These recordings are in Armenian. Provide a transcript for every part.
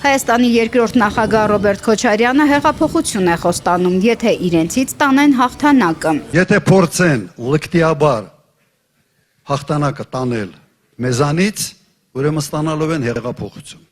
Հայաստանի երկրորդ նախագահ Ռոբերտ Քոչարյանը հեղափոխություն է խոստանում, եթե իրենցից տանեն հաղթանակը։ Եթե փորձեն լկտիաբար հաղթանակը տանել մեզանից, ուրեմն ստանալով են հեղափոխություն։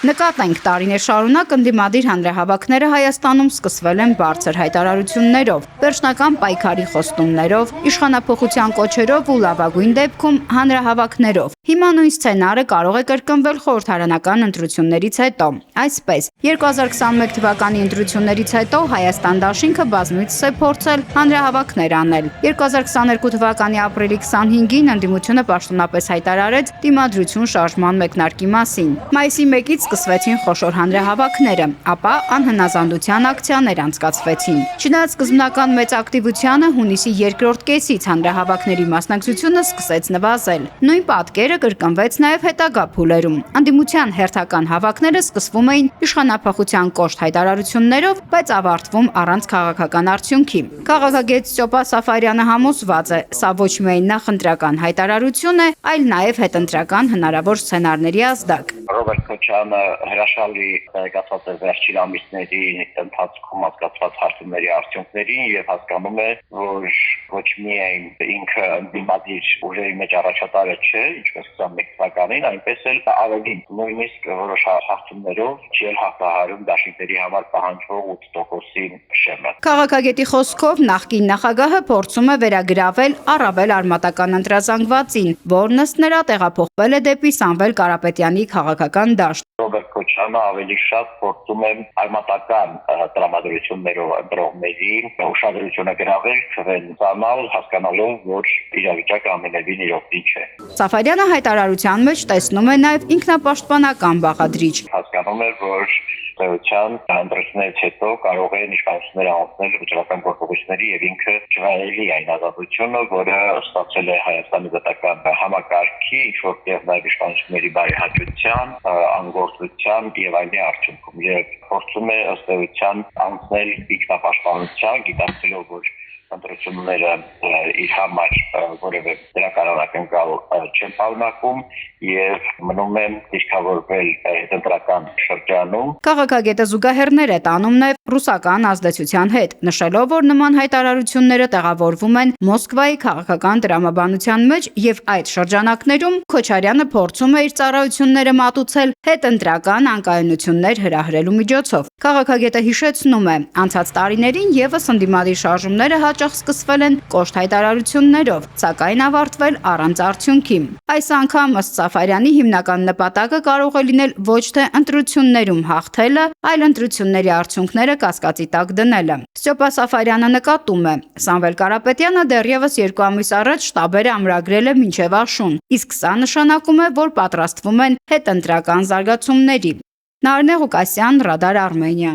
Նկատենք տարիներ շարունակ ընդդիմադիր հանրահավաքները Հայաստանում սկսվել են բարձր հայտարարություններով, վերջնական պայքարի խոստումներով, իշխանափոխության կոչերով ու լավագույն դեպքում հանրահավաքներով։ Հիմա նույն սցենարը կարող է կրկնվել խորհրդարանական ընտրություններից հետո։ Այսպես, 2021 թվականի ընտրություններից հետո Հայաստան դաշինքը բազմիցս է փորձել հանրահավաքներ անել։ 2022 թվականի ապրիլի 25-ին ընդդիմությունը պաշտոնապես հայտարարեց դիմադրություն շարժման մեկնարկի մասին։ Մայիսի 1-ից սկսվեցին խոշոր հանրահավաքները, ապա անհնազանդության ակցիաներ անցկացվեցին։ Չնայած սկզբնական մեծ ակտիվությանը, հունիսի երկրորդ կեսից հանրահավաքների մասնակցությունը սկսեց նվազել։ Նույն պատկերը կրկնվեց նաև հետագա փուլերում։ Ընդդիմության հերթական հավաքները սկսվում էին իշխանափոխության կոշտ հայտարարություններով, բայց ավարտվում առանց քաղաքական արդյունքի։ Քաղաքագետ Ստյոպա Սաֆարյանը համոզված է, սա ոչ միայն նախընտրական հայտարարություն է, այլ նաև հետընտրական հնարավոր սցենարների ազդակ։ Ռոբերտ Քոչարյանը հրաշալի տեղեկացված է վերջին ամիսների ընթացքում հասկացված հարցումների արդյունքներին եւ հասկանում է, որ ոչ միայն ինքը ընդդիմադիր ուժերի մեջ առաջատարը չէ, ինչպես 21 թվականին, այնպես էլ ավելին, նույնիսկ որոշ հարցումներով չի հաղթահարում դաշինքների համար պահանջվող 8%-ի շեմը։ Քաղաքագետի խոսքով նախկին նախագահը փորձում է վերագրավել առավել արմատական ընտրազանգվածին, որն ըստ նրա տեղափոխվել է դեպի Սամվել Կարապետյանի քաղաքական դաշտ։ Ռոբերտ Քոչարյանը ավելի շատ փորձում է արմատական տրամադրություններով ընտրողների ուշադրությունը գրավել, քվենցանալ, հասկանալով, որ իրավիճակը ամենևին իրոք չէ։ Սաֆարյանը հայտարարության մեջ տեսնում է նաև ինքնապաշտպանական բաղադրիչ։ Հասկանում է, որ Տեության ընտրություններից հետո կարող են իշխանությունները անցնել վճռական գործողությունների եւ ինքը չվայելի այն ազատությունը, որը ստացել է Հայաստանի պետական համակարգի, ինչ որտեղ նաեւ իշխանությունների բարեհաճության, անգործության եւ այլնի արդյունքում եւ փորձում է ըստ էության անցնել ինքնապաշտպանության, գիտակցելով, որ ընտրությունները իր համար որևէ դրականակնկալ չեն պարունակում եւ մնում են դիրքավորվել ընտրական շրջանում։ Քաղաքագետը զուգահեռներ է տանում նաեւ ռուսական ազդեցության հետ, նշելով, որ նման հայտարարությունները տեղավորվում են Մոսկվայի քաղաքական տրամաբանության մեջ եւ այդ շրջանակներում Քոչարյանը փորձում է իր ծառայությունները մատուցել հետընտրական անկայունություններ հրահրելու միջոցով։ Քաղաքագետը հիշեցնում է, անցած տարիներին եւս ընդդիմադիր շարժումները հաճախ սկսվել են կոշտ հայտարարություններով, սակայն ավարտվել առանց արդյունքի։ Այս անգամ ըստ Սաֆարյանի հիմնական նպատակը կարող է լինել ոչ թե ընտրություններում հաղթելը, այլ ընտրությունների արդյունքները կասկածի տակ դնելը։ Ստյոպա Սաֆարյանը նկատում է, Սամվել Կարապետյանը դեռևս 2 ամիս առաջ շտաբերը ամրագրել է մինչև աշուն, իսկ սա նշանակում է, որ պատրաստվում են հետընտրական զարգացումների։ Նարինե Ղուկասյան, Ռադար Արմենիա։